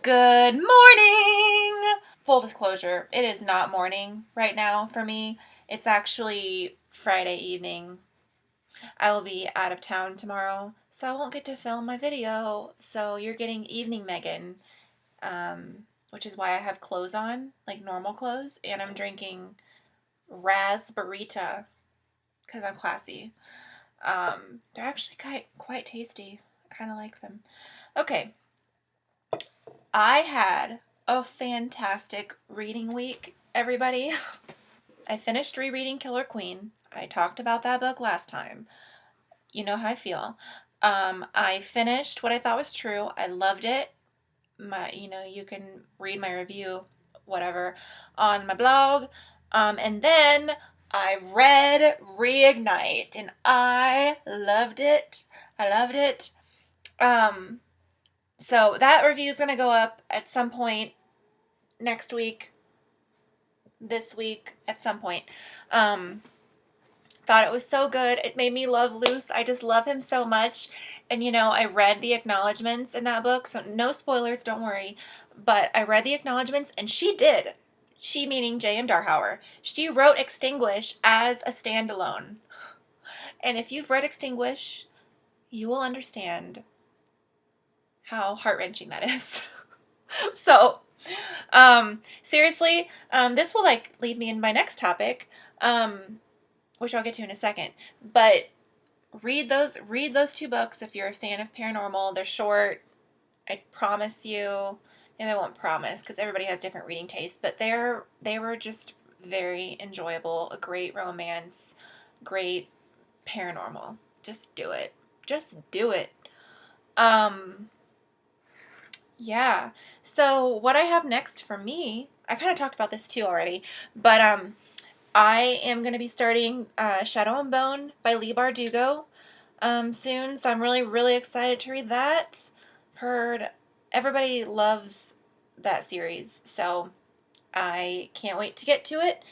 Good morning! Full disclosure, it is not morning right now for me. It's actually Friday evening. I will be out of town tomorrow, so I won't get to film my video. So you're getting evening Megan, which is why I have clothes on, like normal clothes, and I'm drinking raspberita because I'm classy. They're actually quite tasty. I kind of like them. Okay, I had a fantastic reading week, everybody. I finished rereading Killer Queen. I talked about that book last time. You know how I feel. I finished What I Thought Was True. I loved it. You can read my review, whatever, on my blog. And then I read Reignite, and I loved it. I loved it. Um, so that review is gonna go up at some point next week, this week, at some point. Um, Thought it was so good. It made me love Luce. I just love him so much. And I read the acknowledgments in that book, so no spoilers, don't worry. But I read the acknowledgments, and she did. She meaning J.M. Darhauer. She wrote Extinguish as a standalone. And if you've read Extinguish, you will understand how heart-wrenching that is. So, seriously, this will lead me in my next topic, which I'll get to in a second. But read those two books if you're a fan of paranormal. They're short. I promise you. Maybe I won't promise because everybody has different reading tastes, but they were just very enjoyable. A great romance, great paranormal. Just do it. Just do it. Um, yeah. So what I have next for me, I kind of talked about this too already, but I am going to be starting Shadow and Bone by Leigh Bardugo soon, so I'm really, really excited to read that. Heard everybody loves that series, so I can't wait to get to it.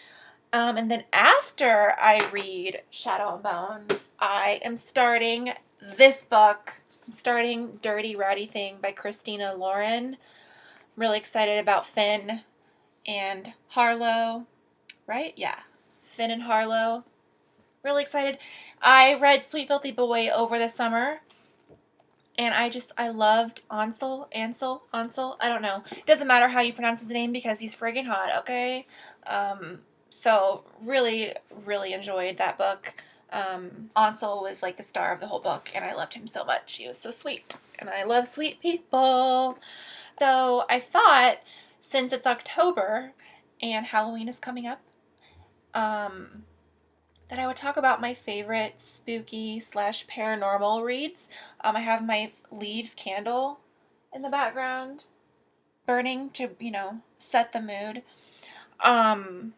And then after I read Shadow and Bone, I am starting this book. I'm starting Dirty Rowdy Thing by Christina Lauren. I'm really excited about Finn and Harlow, right? Yeah, Finn and Harlow. Really excited. I read Sweet Filthy Boy over the summer, and I loved Ansel. I don't know. It doesn't matter how you pronounce his name because he's friggin' hot, okay? So really, really enjoyed that book. Ansel was like the star of the whole book, and I loved him so much. He was so sweet, and I love sweet people. So I thought, since it's October and Halloween is coming up, um, that I would talk about my favorite spooky slash paranormal reads. I have my leaves candle in the background burning to, set the mood. Um,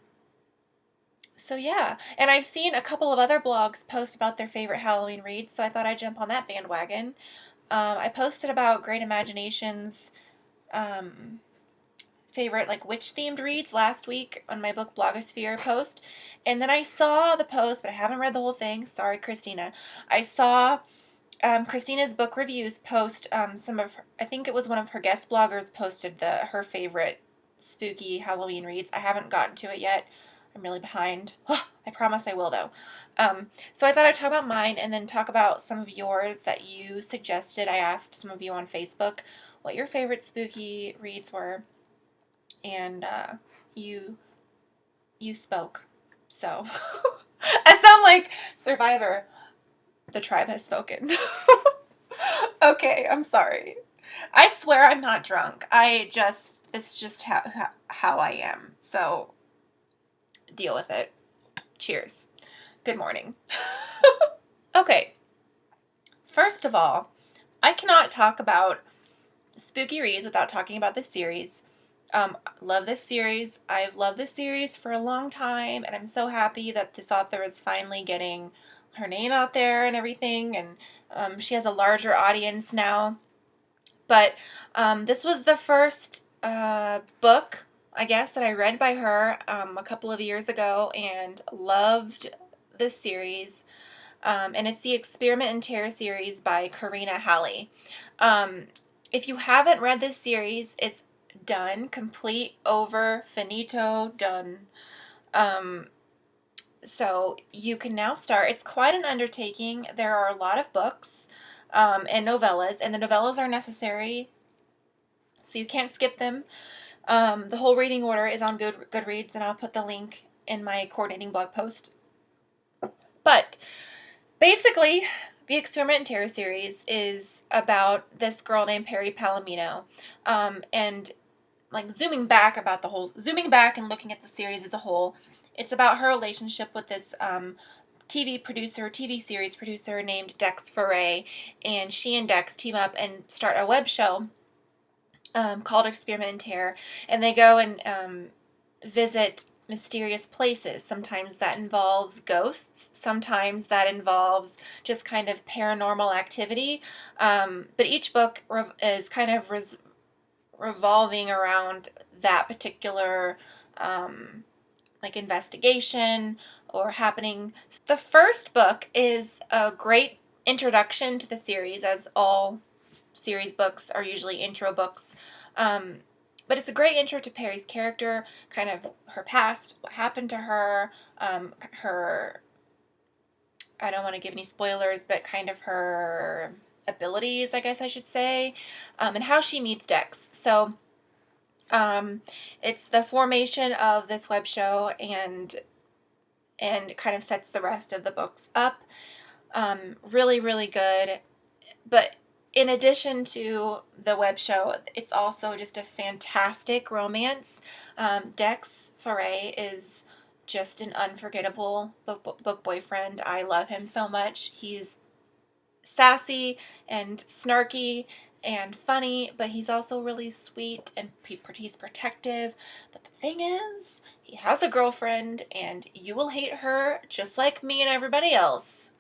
so yeah, and I've seen a couple of other blogs post about their favorite Halloween reads, so I thought I'd jump on that bandwagon. I posted about Great Imaginations, um, favorite witch themed reads last week on my book blogosphere post, and then I saw the post, but I haven't read the whole thing. Sorry, Christina. I saw Christina's book reviews post some of her, I think it was one of her guest bloggers posted her favorite spooky Halloween reads. I haven't gotten to it yet. I'm really behind. I promise I will though. So I thought I'd talk about mine and then talk about some of yours that you suggested. I asked some of you on Facebook what your favorite spooky reads were, and you spoke. So I sound like Survivor. The tribe has spoken. Okay, I'm sorry. I swear I'm not drunk. It's just how I am. So deal with it. Cheers. Good morning. Okay, first of all, I cannot talk about spooky reads without talking about this series. Love this series. I've loved this series for a long time, and I'm so happy that this author is finally getting her name out there and everything, and she has a larger audience now. But this was the first book, I guess, that I read by her a couple of years ago, and loved this series. And it's the Experiment in Terror series by Karina Halley. If you haven't read this series, it's done, complete, over, finito, done. Um, so you can now start. It's quite an undertaking. There are a lot of books and novellas, and the novellas are necessary, so you can't skip them. The whole reading order is on Goodreads, and I'll put the link in my coordinating blog post. But basically, the Experiment in Terror series is about this girl named Perry Palomino, and like zooming back and looking at the series as a whole. It's about her relationship with this TV series producer named Dex Foray, and she and Dex team up and start a web show called Experiment in Terror, and they go and visit mysterious places. Sometimes that involves ghosts, sometimes that involves just kind of paranormal activity, but each book is kind of revolving around that particular like investigation or happening. The first book is a great introduction to the series, as all series books are usually intro books. But it's a great intro to Perry's character, kind of her past, what happened to her, her, I don't want to give any spoilers, but kind of her abilities, I guess I should say, and how she meets Dex. So it's the formation of this web show and kind of sets the rest of the books up. Really, really good. But in addition to the web show, it's also just a fantastic romance. Dex Foray is just an unforgettable book boyfriend. I love him so much. He's sassy and snarky and funny, but he's also really sweet and he's protective. But the thing is, he has a girlfriend, and you will hate her just like me and everybody else.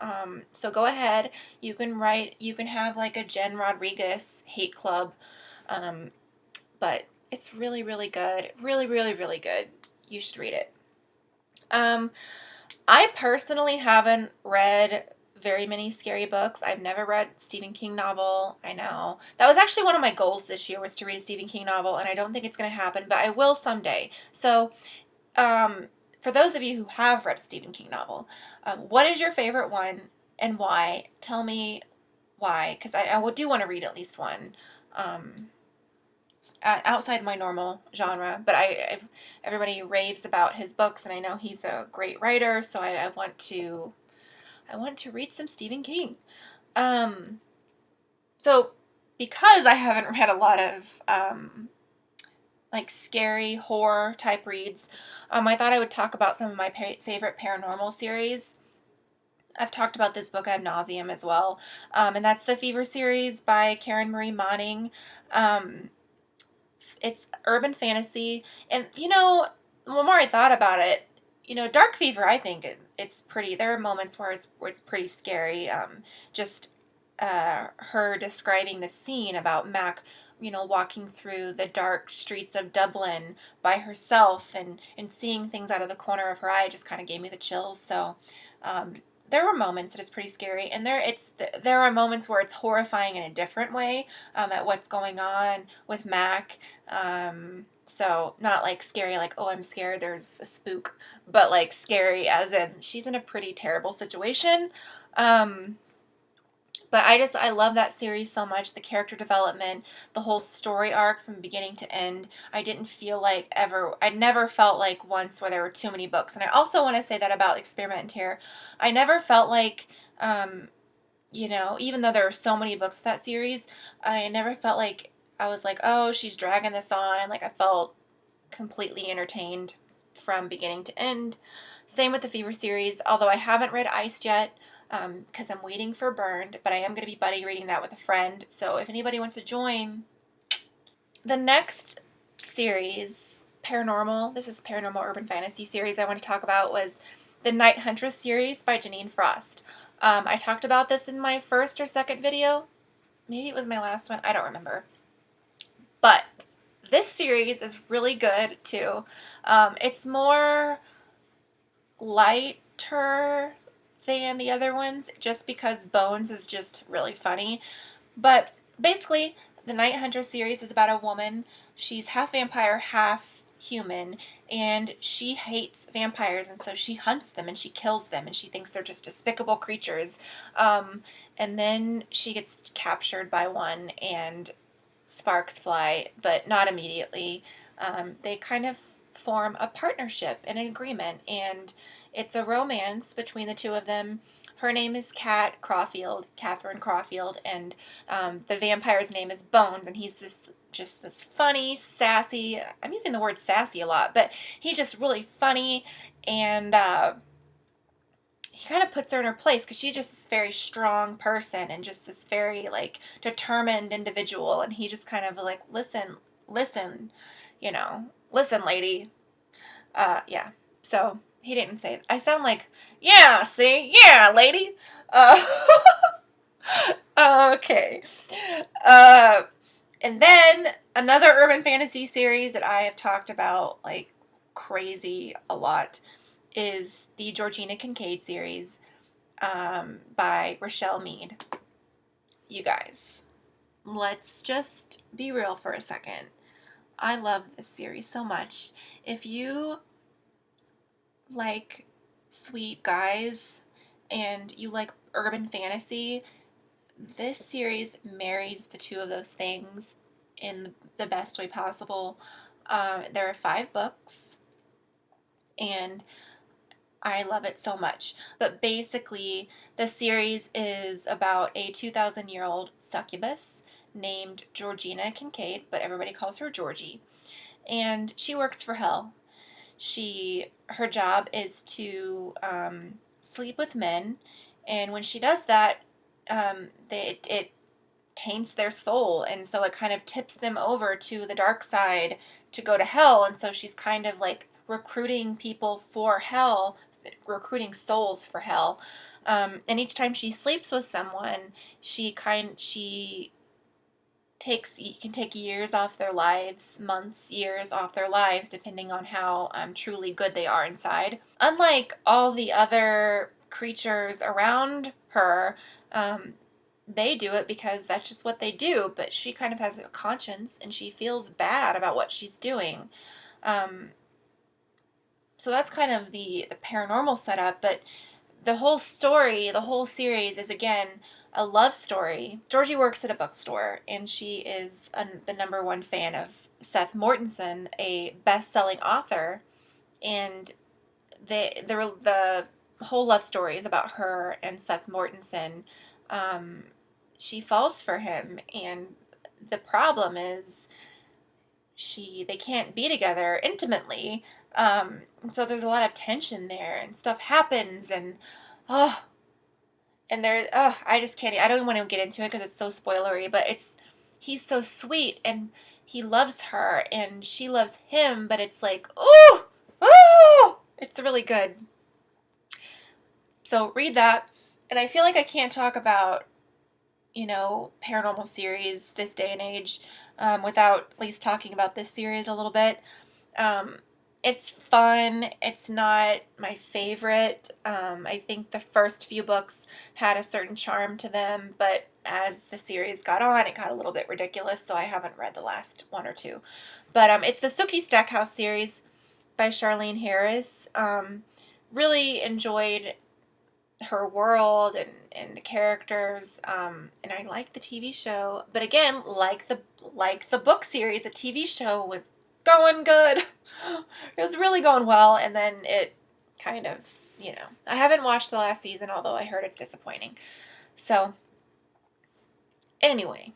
So go ahead. You can have like a Jen Rodriguez hate club. But it's really, really good. Really, really, really good. You should read it. I personally haven't read very many scary books. I've never read a Stephen King novel. I know. That was actually one of my goals this year, was to read a Stephen King novel, and I don't think it's going to happen, but I will someday. So, for those of you who have read a Stephen King novel, what is your favorite one and why? Tell me why, because I do want to read at least one. Outside my normal genre, but everybody raves about his books, and I know he's a great writer, so I want to read some Stephen King. So because I haven't read a lot of like scary horror type reads, I thought I would talk about some of my favorite paranormal series. I've talked about this book ad nauseum as well, and that's the Fever series by Karen Marie Moning. It's urban fantasy, and the more I thought about it, Dark Fever, I think it's pretty. There are moments where it's pretty scary. Just her describing the scene about Mac, walking through the dark streets of Dublin by herself and seeing things out of the corner of her eye just kind of gave me the chills. So there were moments that it's pretty scary, and there are moments where it's horrifying in a different way at what's going on with Mac. So not like scary, like, oh, I'm scared, there's a spook, but like scary as in she's in a pretty terrible situation. But I love that series so much. The character development, the whole story arc from beginning to end. I never felt like once where there were too many books. And I also want to say that about Experiment in Terror. I never felt like, even though there were so many books of that series, I never felt like I was like, oh, she's dragging this on. Like, I felt completely entertained from beginning to end. Same with the Fever series, although I haven't read Iced yet, because I'm waiting for Burned, but I am going to be buddy reading that with a friend, so if anybody wants to join. The next series, this is Paranormal Urban Fantasy series I want to talk about, was the Night Huntress series by Janine Frost. I talked about this in my first or second video. Maybe it was my last one. I don't remember. But this series is really good, too. It's more lighter than the other ones, just because Bones is just really funny. But basically, the Night Hunter series is about a woman. She's half vampire, half human, and she hates vampires, and so she hunts them and she kills them, and she thinks they're just despicable creatures. Um, and then she gets captured by one, and sparks fly, but not immediately. They kind of form a partnership, an agreement, and it's a romance between the two of them. Her name is Catherine Crawfield, and the vampire's name is Bones, and he's this funny, sassy. I'm using the word sassy a lot, but he's just really funny, and he kind of puts her in her place because she's just this very strong person and just this very like determined individual, and he just kind of like listen, listen, lady. Yeah. So he didn't say it. I sound like, yeah, see, yeah, lady. Uh, okay. Uh, and then another urban fantasy series that I have talked about like crazy a lot is the Georgina Kincaid series by Rochelle Mead. You guys, let's just be real for a second. I love this series so much. If you like sweet guys and you like urban fantasy, this series marries the two of those things in the best way possible. There are 5 books, and I love it so much. But basically, the series is about a 2,000-year-old succubus named Georgina Kincaid, but everybody calls her Georgie. And she works for hell. Her job is to sleep with men, and when she does that, it taints their soul, and so it kind of tips them over to the dark side to go to hell. And so she's kind of like recruiting people for hell, recruiting souls for hell. And each time she sleeps with someone, she can take years off their lives, months, years off their lives, depending on how truly good they are inside. Unlike all the other creatures around her, they do it because that's just what they do, but she kind of has a conscience and she feels bad about what she's doing. So that's kind of the paranormal setup, but the whole story, the whole series is, again, a love story. Georgie works at a bookstore, and she is the #1 fan of Seth Mortensen, a best-selling author, and the whole love story is about her and Seth Mortensen. She falls for him, and the problem is they can't be together intimately. So there's a lot of tension there, and stuff happens, and oh, I just can't. I don't even want to get into it because it's so spoilery. But he's so sweet, and he loves her, and she loves him. But it's like, oh, it's really good. So read that, and I feel like I can't talk about paranormal series this day and age without at least talking about this series a little bit. It's fun. It's not my favorite. I think the first few books had a certain charm to them, but as the series got on, it got a little bit ridiculous, so I haven't read the last 1 or 2. But it's the Sookie Stackhouse series by Charlene Harris. Really enjoyed her world and the characters, and I like the TV show. But again, like the book series, the TV show was going good. It was really going well, and then it kind of, I haven't watched the last season, although I heard it's disappointing. So, anyway,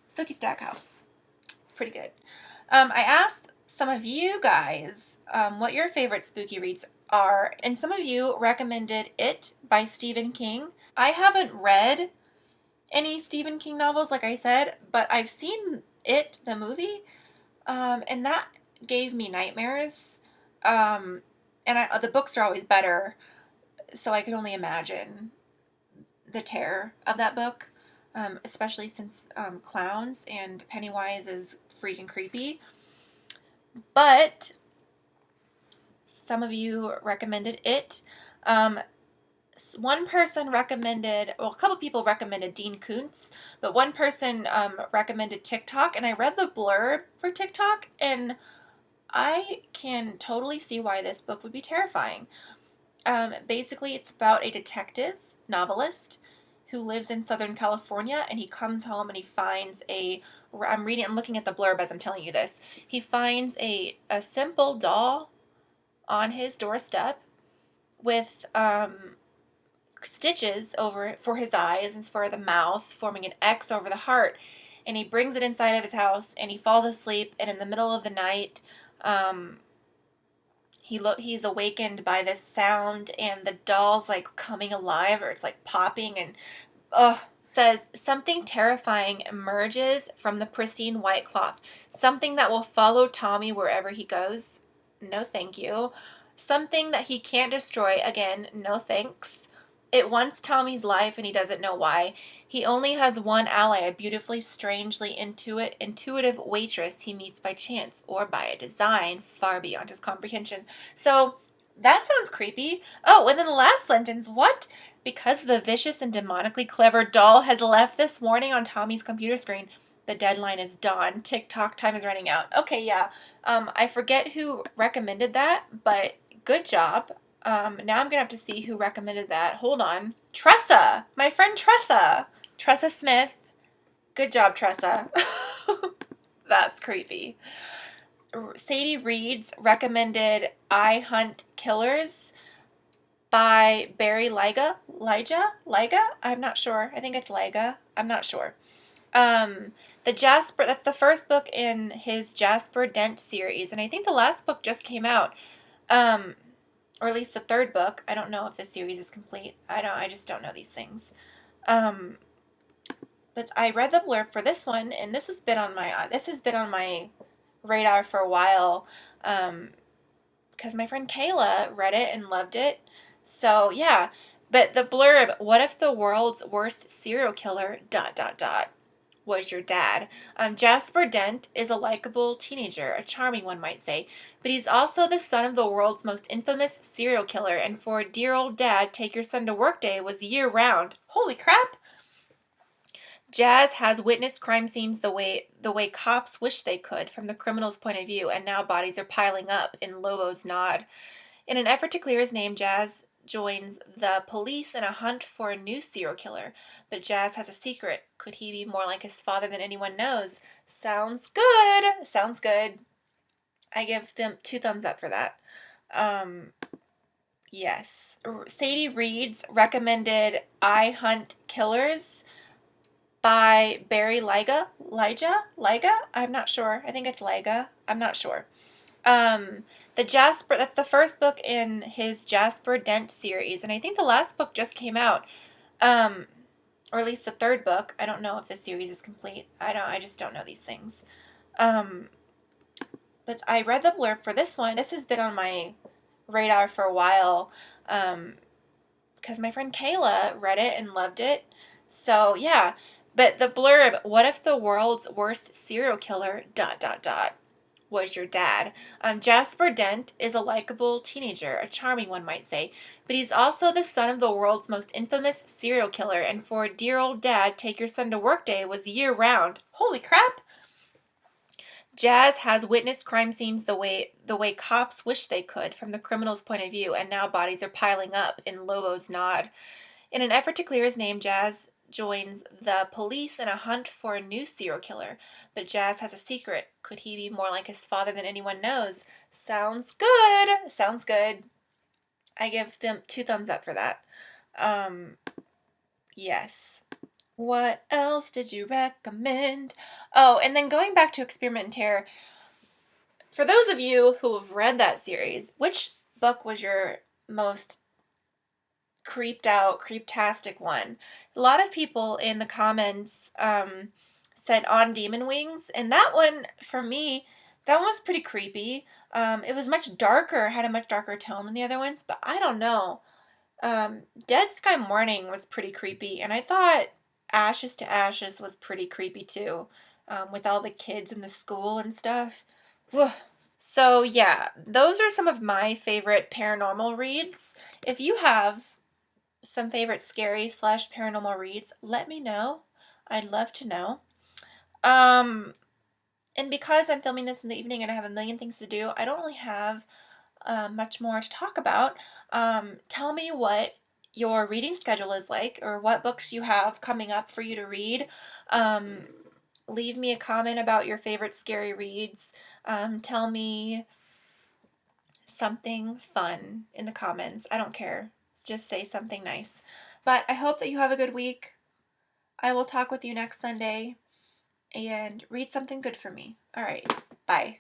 Sookie Stackhouse, pretty good. I asked some of you guys what your favorite spooky reads are, and some of you recommended It by Stephen King. I haven't read any Stephen King novels, like I said, but I've seen It, the movie, and that gave me nightmares. And the books are always better, so I could only imagine the terror of that book, especially since clowns and Pennywise is freaking creepy. But some of you recommended It. one person recommended, well, a couple people recommended Dean Koontz, but one person recommended TikTok, and I read the blurb for TikTok, and I can totally see why this book would be terrifying. Basically, it's about a detective novelist who lives in Southern California, and he comes home and he finds I'm looking at the blurb as I'm telling you this. He finds a simple doll on his doorstep with stitches over it for his eyes and for the mouth, forming an X over the heart. And he brings it inside of his house, and he falls asleep. And in the middle of the night, um, he's awakened by this sound, and the doll's like coming alive, or it's like popping, and says something terrifying emerges from the pristine white cloth. Something that will follow Tommy wherever he goes. No, thank you. Something that he can't destroy. Again, no thanks. It wants Tommy's life, and he doesn't know why. He only has one ally, a beautifully, strangely intuitive waitress he meets by chance or by a design far beyond his comprehension. So that sounds creepy. Oh, and then the last sentence, what? Because the vicious and demonically clever doll has left this warning on Tommy's computer screen. The deadline is dawn. TikTok time is running out. Okay, yeah. I forget who recommended that, but good job. Now I'm gonna have to see who recommended that. Hold on. Tressa! My friend Tressa! Tressa Smith. Good job, Tressa. That's creepy. Sadie Reeds recommended I Hunt Killers by Barry Liga? I'm not sure. I think it's Liga. I'm not sure. That's the first book in his Jasper Dent series, and I think the last book just came out. Or at least the third book. I don't know if the series is complete. I just don't know these things. But I read the blurb for this one, and this has been on my radar for a while. Because my friend Kayla read it and loved it. So yeah. But the blurb, what if the world's worst serial killer, ... was your dad? Jasper Dent is a likable teenager, a charming one might say, but he's also the son of the world's most infamous serial killer, and for dear old dad, take your son to work day was year round. Holy crap! Jazz has witnessed crime scenes the way cops wish they could from the criminal's point of view, and now bodies are piling up in Lobo's nod. In an effort to clear his name, Jazz joins the police in a hunt for a new serial killer. But Jazz has a secret. Could he be more like his father than anyone knows? Sounds good. Sounds good. I give them 2 thumbs up for that. Yes. Sadie Reeds recommended I Hunt Killers by Barry Liga? I'm not sure. I think it's Liga. I'm not sure. That's the first book in his Jasper Dent series, and I think the last book just came out. Or at least the third book. I don't know if the series is complete. I just don't know these things. But I read the blurb for this one. This has been on my radar for a while. Because my friend Kayla read it and loved it. So yeah. But the blurb, what if the world's worst serial killer, ... was your dad? Jasper Dent is a likable teenager, a charming one might say, but he's also the son of the world's most infamous serial killer, and for dear old dad, take your son to work day was year round. Holy crap! Jazz has witnessed crime scenes the way cops wish they could from the criminal's point of view, and now bodies are piling up in Lobo's nod. In an effort to clear his name, Jazz joins the police in a hunt for a new serial killer. But Jazz has a secret. Could he be more like his father than anyone knows? Sounds good. Sounds good. I give them 2 thumbs up for that. Yes. What else did you recommend? Oh, and then going back to Experiment in Terror, for those of you who have read that series, which book was your most creeped out, creeptastic one? A lot of people in the comments said On Demon Wings, and that one, for me, that one was pretty creepy. It was much darker, had a much darker tone than the other ones, but I don't know. Dead Sky Morning was pretty creepy, and I thought Ashes to Ashes was pretty creepy too, with all the kids in the school and stuff. Ugh. So yeah, those are some of my favorite paranormal reads. If you have some favorite scary slash paranormal reads, let me know. I'd love to know. Um, and because I'm filming this in the evening and I have a million things to do, I don't really have much more to talk about. Tell me what your reading schedule is like, or what books you have coming up for you to read. Um, Leave me a comment about your favorite scary reads. Tell me something fun in the comments. I don't care. Just say something nice. But I hope that you have a good week. I will talk with you next Sunday and read something good for me. All right. Bye.